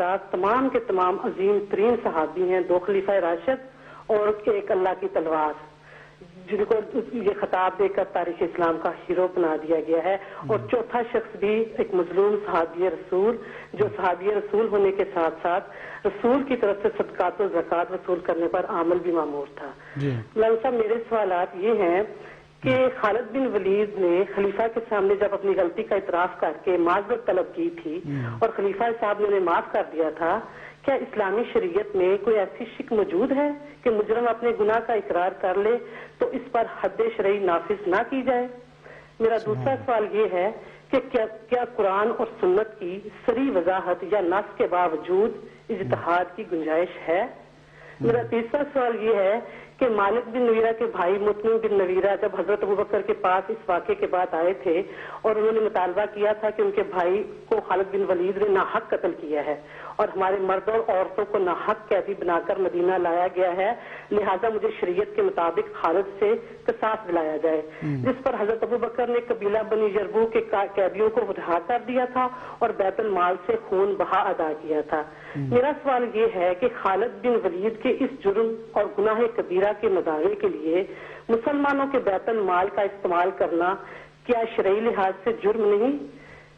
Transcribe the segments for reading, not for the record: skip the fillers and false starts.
سرفراز تمام کے تمام عظیم ترین صحابی ہیں، 2 خلیفہ راشد اور ایک اللہ کی تلوار، جن کو یہ خطاب دے کر تاریخ اسلام کا ہیرو بنا دیا گیا ہے. اور چوتھا شخص بھی ایک مظلوم صحابی رسول، جو صحابی رسول ہونے کے ساتھ ساتھ رسول کی طرف سے صدقات و زکوٰۃ وصول کرنے پر عامل بھی مامور تھا. مولانا صاحب میرے سوالات یہ ہیں کہ خالد بن ولید نے خلیفہ کے سامنے جب اپنی غلطی کا اعتراف کر کے معذرت طلب کی تھی اور خلیفہ صاحب نے انہیں معاف کر دیا تھا، کیا اسلامی شریعت میں کوئی ایسی شک موجود ہے کہ مجرم اپنے گناہ کا اقرار کر لے تو اس پر حد شرعی نافذ نہ کی جائے؟ میرا دوسرا سوال یہ ہے کہ کیا قرآن اور سنت کی صریح وضاحت یا نص کے باوجود اجتہاد کی گنجائش ہے؟ میرا تیسرا سوال یہ ہے کہ مالک بن نویرہ کے بھائی مطمئن بن نویرہ جب حضرت ابوبکر کے پاس اس واقعے کے بعد آئے تھے اور انہوں نے مطالبہ کیا تھا کہ ان کے بھائی کو خالد بن ولید نے ناحق قتل کیا ہے اور ہمارے مرد اور عورتوں کو ناحق قیدی بنا کر مدینہ لایا گیا ہے، لہذا مجھے شریعت کے مطابق خالد سے قصاص دلایا جائے، جس پر حضرت ابوبکر نے قبیلہ بنی جربو کے قیدیوں کو رہا کر دیا تھا اور بیت المال سے خون بہا ادا کیا تھا. میرا سوال یہ ہے کہ خالد بن ولید کے اس جرم اور گناہ کبیرہ کے مداوے کے لیے مسلمانوں کے بیت المال کا استعمال کرنا کیا شرعی لحاظ سے جرم نہیں؟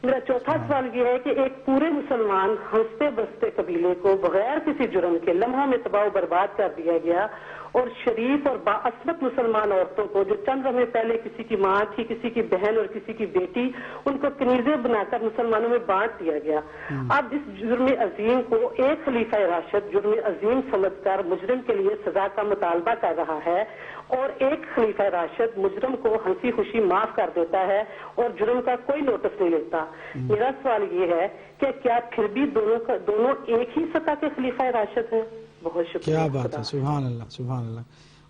میرا چوتھا سوال یہ ہے کہ ایک پورے مسلمان ہنستے بستے قبیلے کو بغیر کسی جرم کے لمحوں میں تباہ و برباد کر دیا گیا اور شریف اور باعصمت مسلمان عورتوں کو جو چند لمحے پہلے کسی کی ماں تھی، کسی کی بہن اور کسی کی بیٹی، ان کو کنیزیں بنا کر مسلمانوں میں بانٹ دیا گیا. اب اس جرم عظیم کو ایک خلیفہ راشد جرم عظیم سمجھ کر مجرم کے لیے سزا کا مطالبہ کر رہا ہے اور ایک خلیفہ راشد مجرم کو ہنسی خوشی معاف کر دیتا ہے اور جرم کا کوئی نوٹس نہیں لیتا. میرا سوال یہ ہے کہ کیا پھر بھی دونوں ایک ہی سطح کے خلیفہ راشد ہیں؟ بہت شکریہ. کیا بات ہے، سبحان اللہ سبحان اللہ.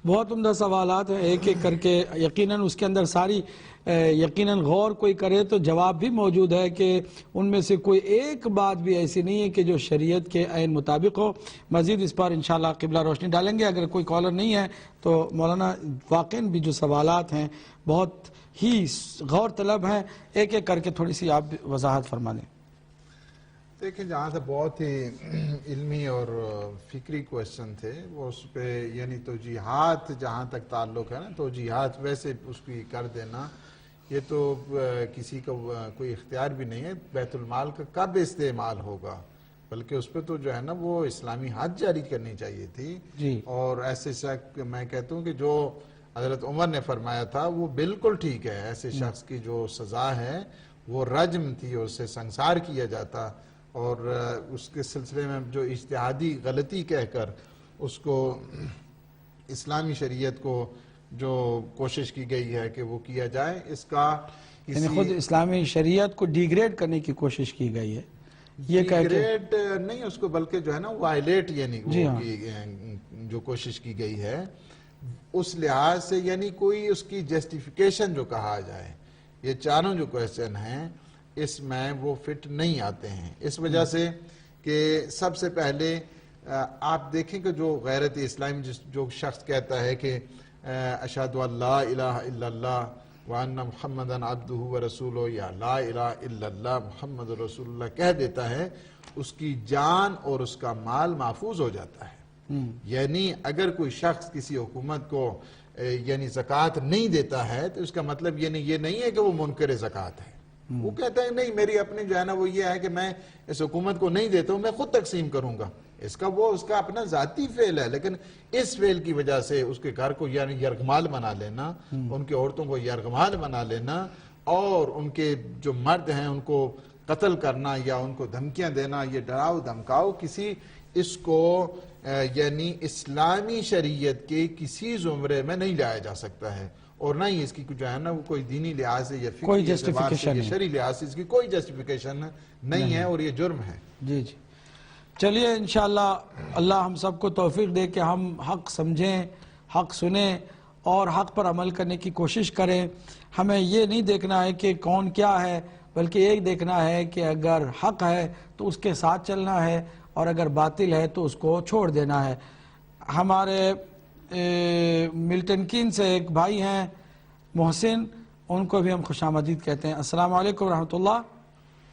بہت عمدہ سوالات ہیں، ایک ایک کر کے یقیناً اس کے اندر ساری یقیناً غور کوئی کرے تو جواب بھی موجود ہے کہ ان میں سے کوئی ایک بات بھی ایسی نہیں ہے کہ جو شریعت کے عین مطابق ہو. مزید اس پر انشاءاللہ قبلہ روشنی ڈالیں گے. اگر کوئی کالر نہیں ہے تو مولانا واقعاً بھی جو سوالات ہیں بہت ہی غور طلب ہیں، ایک ایک کر کے تھوڑی سی آپ وضاحت فرما دیں. دیکھیں جہاں سے بہت ہی علمی اور فکری کوشچن تھے وہ اس پہ یعنی توجیحات جہاں تک تعلق ہے نا، توجیحات ویسے اس کی کر دینا یہ تو کسی کا کوئی اختیار بھی نہیں ہے. بیت المال کا کب استعمال ہوگا، بلکہ اس پہ تو جو ہے نا وہ اسلامی حد جاری کرنی چاہیے تھی. اور ایسے شخص میں کہتا ہوں کہ جو حضرت عمر نے فرمایا تھا وہ بالکل ٹھیک ہے. ایسے شخص کی جو سزا ہے وہ رجم تھی، اس سے سنسار کیا جاتا. اور اس کے سلسلے میں جو اجتہادی غلطی کہہ کر اس کو اسلامی شریعت کو جو کوشش کی گئی ہے کہ وہ کیا جائے، اس کا یعنی خود اسلامی شریعت کو ڈیگریڈ کرنے کی کوشش کی گئی ہے. یہ ڈیگریڈ نہیں اس کو بلکہ جو ہے نا وائلیٹ یعنی جو کوشش کی گئی ہے اس لحاظ سے، یعنی کوئی اس کی جسٹیفیکیشن جو کہا جائے، یہ چاروں جو کوشچن ہیں اس میں وہ فٹ نہیں آتے ہیں. اس وجہ سے کہ سب سے پہلے آپ دیکھیں کہ جو غیرت اسلامی جو شخص کہتا ہے کہ اشہدو ان لا الہ الا اللہ وان محمدن عبدہ ورسولہ، یا لا الہ الا اللہ محمد رسول اللہ کہہ دیتا ہے، اس کی جان اور اس کا مال محفوظ ہو جاتا ہے. یعنی اگر کوئی شخص کسی حکومت کو یعنی زکوٰۃ نہیں دیتا ہے تو اس کا مطلب یہ نہیں ہے کہ وہ منکر زکوٰۃ ہے. وہ کہتا ہے نہیں میری اپنی جو ہے نا وہ یہ ہے کہ میں اس حکومت کو نہیں دیتا ہوں، میں خود تقسیم کروں گا. اس کا اپنا ذاتی فعل ہے، لیکن اس فعل کی وجہ سے اس کے گھر کو یعنی یرغمال بنا لینا، ان کی عورتوں کو یرغمال بنا لینا اور ان کے جو مرد ہیں ان کو قتل کرنا یا ان کو دھمکیاں دینا، یہ ڈراؤ دھمکاؤ کسی اس کو یعنی اسلامی شریعت کے کسی زمرے میں نہیں لایا جا سکتا ہے. اور نہ ہی اس کی جو ہے نا وہ کوئی دینی لحاظ سے یا فکری اعتبار سے یا شرعی لحاظ سے اس کی کوئی جسٹیفیکیشن نہیں ہے اور یہ جرم ہے. جی چلیے انشاءاللہ اللہ ہم سب کو توفیق دے کہ ہم حق سمجھیں، حق سنیں اور حق پر عمل کرنے کی کوشش کریں. ہمیں یہ نہیں دیکھنا ہے کہ کون کیا ہے، بلکہ ایک دیکھنا ہے کہ اگر حق ہے تو اس کے ساتھ چلنا ہے اور اگر باطل ہے تو اس کو چھوڑ دینا ہے. ہمارے ملٹن کین سے ایک بھائی ہیں محسن، ان کو بھی ہم خوش آمدید کہتے ہیں. السلام علیکم ورحمۃ اللہ.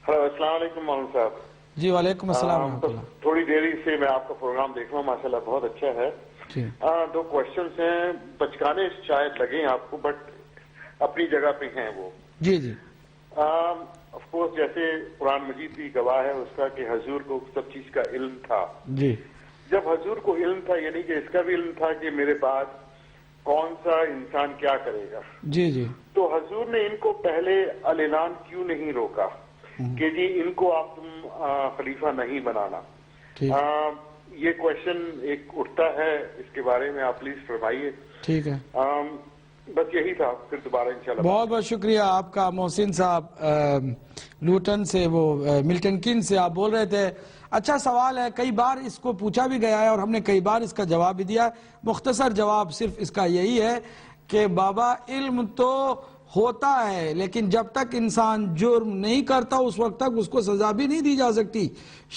ہلو السلام علیکم مولانا صاحب. جی وعلیکم السلام ورحمۃ اللہ. تھوڑی دیری سے میں آپ کا پروگرام دیکھ رہا ہوں، ماشاءاللہ بہت اچھا ہے. دو کوشچنس ہیں، بچکانے شاید لگیں آپ کو بٹ اپنی جگہ پہ ہیں وہ. جی جی. آف کورس جیسے قرآن مجید بھی گواہ ہے اس کا کہ حضور کو سب چیز کا علم تھا. جی. جب حضور کو علم تھا یعنی کہ اس کا بھی علم تھا کہ میرے بعد کون سا انسان کیا کرے گا. جی جی. تو حضور نے ان کو پہلے اعلان کیوں نہیں روکا کہ جی ان کو آپ تم خلیفہ نہیں بنانا. یہ کوشچن ایک اٹھتا ہے، اس کے بارے میں آپ پلیز فرمائیے. ٹھیک ہے. بس یہی تھا، پھر دوبارہ انشاءاللہ. بہت بہت شکریہ آپ کا محسن صاحب لوٹن سے، وہ ملٹن کین سے آپ بول رہے تھے. اچھا سوال ہے، کئی بار اس کو پوچھا بھی گیا ہے اور ہم نے کئی بار اس کا جواب بھی دیا. مختصر جواب صرف اس کا یہی ہے کہ بابا علم تو ہوتا ہے لیکن جب تک انسان جرم نہیں کرتا اس وقت تک اس کو سزا بھی نہیں دی جا سکتی.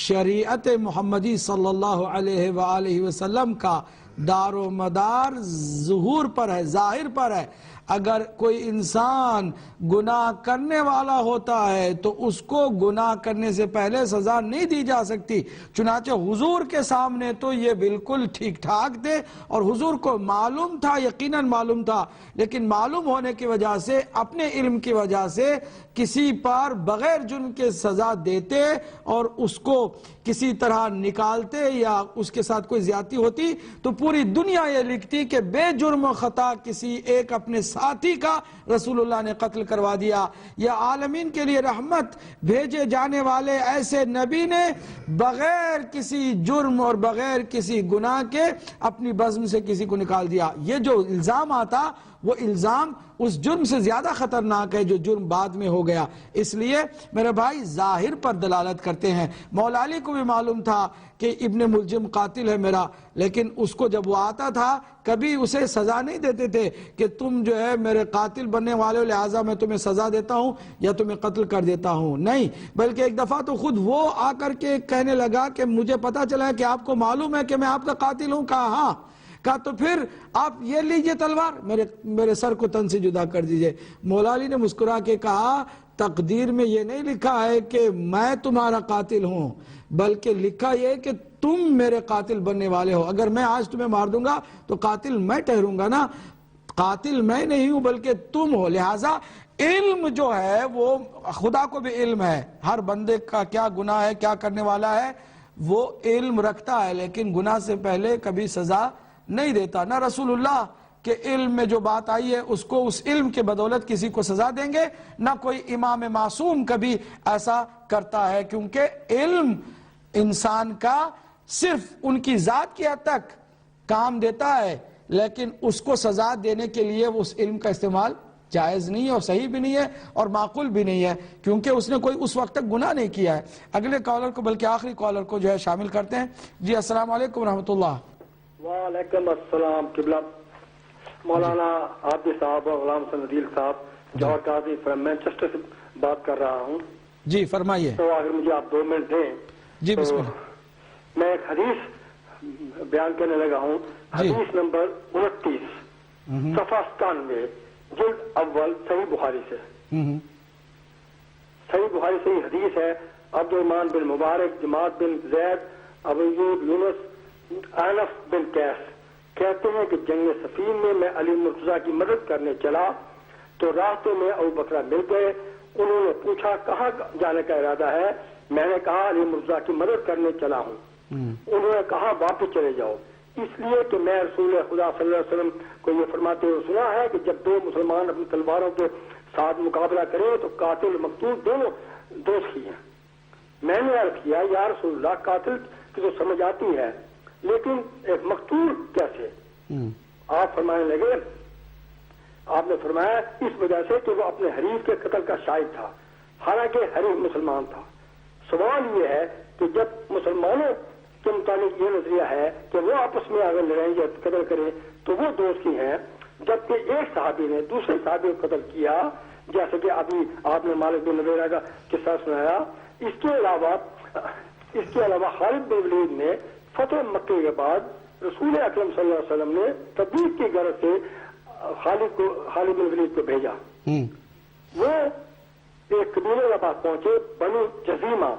شریعت محمدی صلی اللہ علیہ وآلہ وسلم کا دار و مدار ظہور پر ہے، ظاہر پر ہے. اگر کوئی انسان گناہ کرنے والا ہوتا ہے تو اس کو گناہ کرنے سے پہلے سزا نہیں دی جا سکتی. چنانچہ حضور کے سامنے تو یہ بالکل ٹھیک ٹھاک تھے اور حضور کو معلوم تھا، یقیناً معلوم تھا، لیکن معلوم ہونے کی وجہ سے، اپنے علم کی وجہ سے کسی پر بغیر جرم کے سزا دیتے اور اس کو کسی طرح نکالتے یا اس کے ساتھ کوئی زیادتی ہوتی تو پوری دنیا یہ لکھتی کہ بے جرم و خطا کسی ایک اپنے ساتھی کا رسول اللہ نے قتل کروا دیا. یا عالمین کے لیے رحمت بھیجے جانے والے ایسے نبی نے بغیر کسی جرم اور بغیر کسی گناہ کے اپنی بزم سے کسی کو نکال دیا. یہ جو الزام آتا وہ الزام اس جرم سے زیادہ خطرناک ہے جو جرم بعد میں ہو گیا. اس لیے میرے بھائی ظاہر پر دلالت کرتے ہیں. مولا علی کو بھی معلوم تھا کہ ابن ملجم قاتل ہے میرا، لیکن اس کو جب وہ آتا تھا کبھی اسے سزا نہیں دیتے تھے کہ تم جو ہے میرے قاتل بننے والے ہو لہٰذا میں تمہیں سزا دیتا ہوں یا تمہیں قتل کر دیتا ہوں. نہیں، بلکہ ایک دفعہ تو خود وہ آ کر کے کہنے لگا کہ مجھے پتا چلا ہے کہ آپ کو معلوم ہے کہ میں آپ کا قاتل ہوں. کہا ہاں. کہا تو پھر آپ یہ لیجئے تلوار، میرے سر کو تن سے جدا کر دیجئے. مولا علی نے مسکرا کے کہا تقدیر میں یہ نہیں لکھا ہے کہ میں تمہارا قاتل ہوں، بلکہ لکھا یہ کہ تم میرے قاتل بننے والے ہو. اگر میں آج تمہیں مار دوں گا تو قاتل میں ٹھہروں گا نا، قاتل میں نہیں ہوں بلکہ تم ہو. لہٰذا علم جو ہے وہ خدا کو بھی علم ہے، ہر بندے کا کیا گناہ ہے، کیا کرنے والا ہے، وہ علم رکھتا ہے، لیکن گناہ سے پہلے کبھی سزا نہیں دیتا. نہ رسول اللہ کے علم میں جو بات آئی ہے اس کو اس علم کے بدولت کسی کو سزا دیں گے، نہ کوئی امام معصوم کبھی ایسا کرتا ہے، کیونکہ علم انسان کا صرف ان کی ذات کی حد تک کام دیتا ہے، لیکن اس کو سزا دینے کے لیے اس علم کا استعمال جائز نہیں ہے اور صحیح بھی نہیں ہے اور معقول بھی نہیں ہے، کیونکہ اس نے کوئی اس وقت تک گناہ نہیں کیا ہے. اگلے کالر کو بلکہ آخری کالر کو جو ہے شامل کرتے ہیں. جی السلام علیکم ورحمۃ اللہ. وعلیکم السلام. قبلہ مولانا عابد صاحب اور غلام حسن عدیل صاحب، جوہر قاضی فرام مینچسٹر سے بات کر رہا ہوں. جی فرمائیے. تو اگر مجھے آپ 2 منٹ دیں. جی بسم اللہ. میں ایک حدیث بیان کرنے لگا ہوں. حدیث نمبر 29 صفحہ 97 جلد اول صحیح بخاری سے. صحیح بخاری سے یہ حدیث ہے. عبد الرحمن بن مبارک، جماعت بن زید، ابو ایوب، یونس، انس بن قیس کہتے ہیں کہ جنگ صفین میں میں علی مرتضیٰ کی مدد کرنے چلا تو راستے میں ابو بکر مل گئے. انہوں نے پوچھا کہاں جانے کا ارادہ ہے؟ میں نے کہا علی مرتضیٰ کی مدد کرنے چلا ہوں. انہوں نے کہا واپس چلے جاؤ، اس لیے کہ میں رسول خدا صلی اللہ علیہ وسلم کو یہ فرماتے ہوئے سنا ہے کہ جب 2 مسلمان اپنی تلواروں کے ساتھ مقابلہ کریں تو قاتل مقتول دونوں دوست ہی ہیں. میں نے عرض کیا یا رسول اللہ قاتل کی تو سمجھ آتی ہے لیکن ایک مقتول کیسے؟ آپ فرمانے لگے، آپ نے فرمایا اس وجہ سے کہ وہ اپنے حریف کے قتل کا شاہد تھا، حالانکہ حریف مسلمان تھا. سوال یہ ہے کہ جب مسلمانوں کے متعلق یہ نظریہ ہے کہ وہ آپس میں اگر لڑیں یا قتل کریں تو وہ دوست ہی ہیں، جبکہ ایک صحابی نے دوسرے صحابی کو قتل کیا، جیسے کہ ابھی آپ نے مالک بن نویرہ کا قصہ سنایا. اس کے علاوہ خالد بن ولید نے فتح مکہ کے بعد رسول اکرم صلی اللہ علیہ وسلم نے تبلیغ کی غرض سے خالد بن ولید کو بھیجا. وہ ایک قبیلے کے پاس پہنچے، بنو جزیمہ.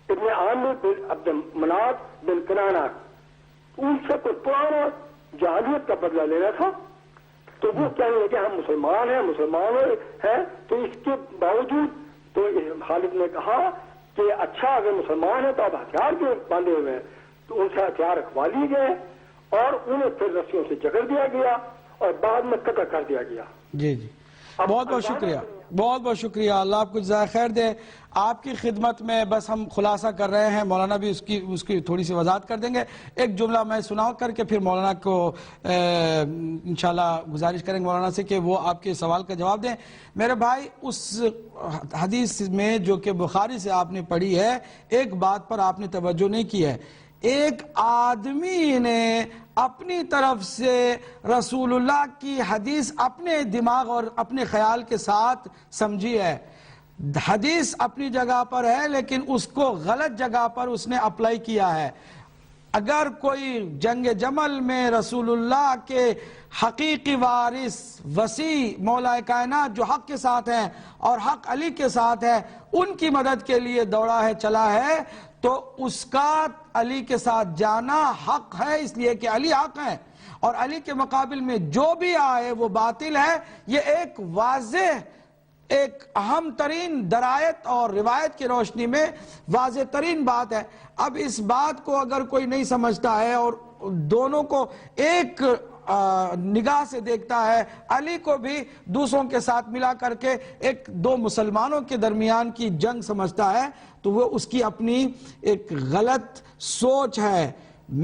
ابن عامر بن عبد مناف بن کنانہ ان سے کوئی پرانا جہالیت کا بدلہ لینا تھا، تو وہ کہنے لگے ہم مسلمان ہیں، تو اس کے باوجود تو خالد نے کہا کہ اچھا اگر مسلمان ہیں تو آپ ہتھیار کیوں باندھے ہوئے ہیں؟ تو ان سے ہتھیار رکھوا لیے گئے اور انہیں پھر رسیوں سے جکڑ دیا گیا اور بعد میں قتل کر دیا گیا۔ جی جی، بہت بہت شکریہ، بہت بہت شکریہ، اللہ آپ کو جزائے خیر دے۔ آپ کی خدمت میں بس ہم خلاصہ کر رہے ہیں، مولانا بھی اس کی تھوڑی سی وضاحت کر دیں گے۔ ایک جملہ میں سنا کر کے پھر مولانا کو انشاءاللہ گزارش کریں گے مولانا سے کہ وہ آپ کے سوال کا جواب دیں۔ میرے بھائی، اس حدیث میں جو کہ بخاری سے آپ نے پڑھی ہے، ایک بات پر آپ نے توجہ نہیں کی ہے، ایک آدمی نے اپنی طرف سے رسول اللہ کی حدیث اپنے دماغ اور اپنے خیال کے ساتھ سمجھی ہے۔ حدیث اپنی جگہ پر ہے لیکن اس کو غلط جگہ پر اس نے اپلائی کیا ہے۔ اگر کوئی جنگ جمل میں رسول اللہ کے حقیقی وارث وسیع مولا کائنات جو حق کے ساتھ ہیں اور حق علی کے ساتھ ہے، ان کی مدد کے لیے دوڑا ہے، چلا ہے، تو اس کا علی کے ساتھ جانا حق ہے، اس لیے کہ علی حق ہے، اور علی کے مقابل میں جو بھی آئے وہ باطل ہے۔ یہ ایک واضح، ایک اہم ترین درایت اور روایت کی روشنی میں واضح ترین بات ہے۔ اب اس بات کو اگر کوئی نہیں سمجھتا ہے اور دونوں کو ایک نگاہ سے دیکھتا ہے، علی کو بھی دوسروں کے ساتھ ملا کر کے ایک دو مسلمانوں کے درمیان کی جنگ سمجھتا ہے، تو وہ اس کی اپنی ایک غلط سوچ ہے۔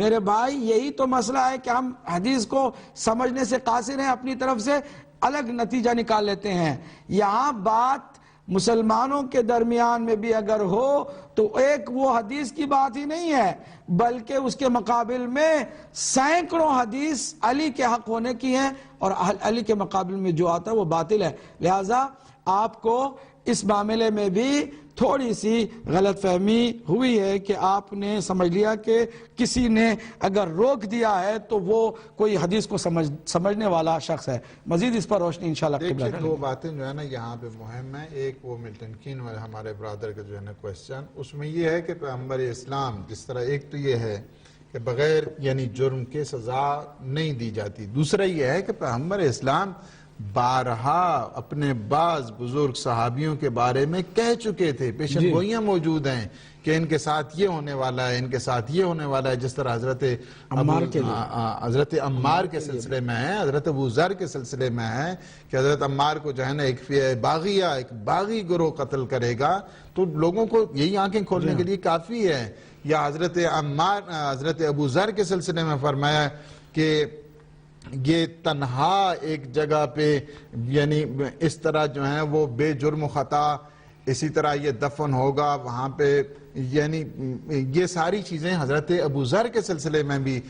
میرے بھائی، یہی تو مسئلہ ہے کہ ہم حدیث کو سمجھنے سے قاصر ہیں، اپنی طرف سے الگ نتیجہ نکال لیتے ہیں۔ یہاں بات مسلمانوں کے درمیان میں بھی اگر ہو تو ایک وہ حدیث کی بات ہی نہیں ہے، بلکہ اس کے مقابل میں سینکڑوں حدیث علی کے حق ہونے کی ہیں، اور علی کے مقابل میں جو آتا ہے وہ باطل ہے۔ لہٰذا آپ کو اس معاملے میں بھی تھوڑی سی غلط فہمی ہوئی ہے کہ آپ نے سمجھ لیا کہ کسی نے اگر روک دیا ہے تو وہ کوئی حدیث کو سمجھنے والا شخص ہے۔ مزید اس پر روشنی انشاءاللہ دیکھیے، دو باتیں جو ہے نا یہاں پہ مہم ہے۔ ایک وہ ملٹن کین والے ہمارے برادر کا جو ہے نا کویسچن، اس میں یہ ہے کہ پیغمبر اسلام جس طرح، ایک تو یہ ہے کہ بغیر یعنی جرم کے سزا نہیں دی جاتی، دوسرا یہ ہے کہ پیغمبر اسلام بارہا اپنے بعض بزرگ صحابیوں کے بارے میں کہہ چکے تھے، پیشن گوئیاں موجود ہیں کہ ان کے ساتھ یہ ہونے والا ہے، ان کے ساتھ یہ ہونے والا ہے، جس طرح حضرت عمار کے سلسلے میں ہے، حضرت ابو ذر کے سلسلے میں ہے کہ حضرت عمار کو جو ہے نا ایک باغی گروہ قتل کرے گا، تو لوگوں کو یہی آنکھیں کھولنے کے لیے کافی ہے۔ یا حضرت ابو ذر کے سلسلے میں فرمایا کہ یہ تنہا ایک جگہ پہ یعنی اس طرح جو ہے وہ بے جرم و خطا، اسی طرح یہ دفن ہوگا وہاں پہ، یعنی یہ ساری چیزیں حضرت ابو ذر کے سلسلے میں بھی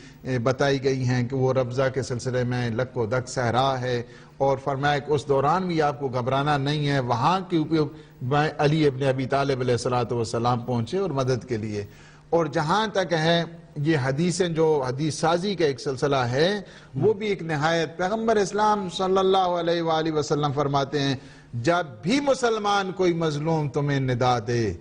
بتائی گئی ہیں کہ وہ ربضہ کے سلسلے میں لک و دک صحرا ہے، اور فرمایا کہ اس دوران بھی آپ کو گھبرانا نہیں ہے، وہاں کے اوپر علی ابن ابی طالب علیہ السلام پہنچے اور مدد کے لیے۔ اور جہاں تک ہے یہ حدیثیں، جو حدیث سازی کا ایک سلسلہ ہے، وہ بھی ایک نہایت، پیغمبر اسلام صلی اللہ علیہ وآلہ وسلم فرماتے ہیں جب بھی مسلمان کوئی مظلوم تمہیں ندا دے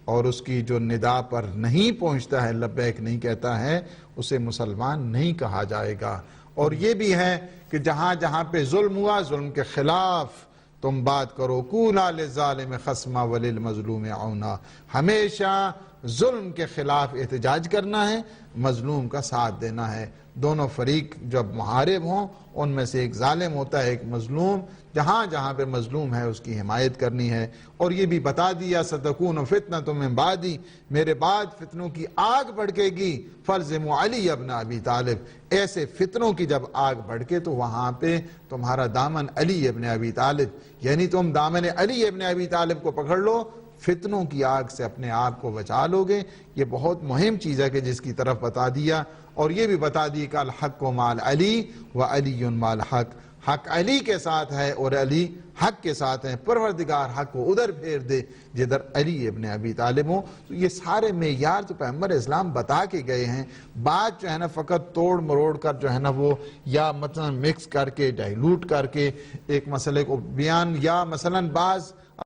اور اس کی جو ندا پر نہیں پہنچتا ہے، لبیک نہیں کہتا ہے، اسے مسلمان نہیں کہا جائے گا۔ اور یہ بھی ہے کہ جہاں جہاں پہ ظلم ہوا، ظلم کے خلاف تم بات کرو، کونا للظالم خصما وللمظلوم عونا، ہمیشہ ظلم کے خلاف احتجاج کرنا ہے، مظلوم کا ساتھ دینا ہے۔ دونوں فریق جب محارب ہوں، ان میں سے ایک ظالم ہوتا ہے، ایک مظلوم، جہاں جہاں پہ مظلوم ہے اس کی حمایت کرنی ہے۔ اور یہ بھی بتا دیا ستکون فتنۃ من بعدی، میرے بعد فتنوں کی آگ بھڑکے گی، فالزموا علی ابن ابی طالب، ایسے فتنوں کی جب آگ بھڑکے تو وہاں پہ تمہارا دامن علی ابن ابی طالب، یعنی تم دامن علی ابن ابی طالب کو پکڑ لو، فتنوں کی آگ سے اپنے آپ کو بچا لو گے۔ یہ بہت مہم چیز ہے کہ جس کی طرف بتا دیا، اور یہ بھی بتا دی کہ الحق مال علی و علی مال حق، حق علی کے ساتھ ہے اور علی حق کے ساتھ ہے، پروردگار حق کو ادھر پھیر دے جدھر علی ابن ابی طالب ہوں۔ تو یہ سارے معیار تو پیغمبر اسلام بتا کے گئے ہیں، بات جو ہے نا فقط توڑ مروڑ کر جو ہے نا وہ یا مثلا مکس کر کے ڈائلوٹ کر کے ایک مسئلے کو بیان، یا مثلا بعض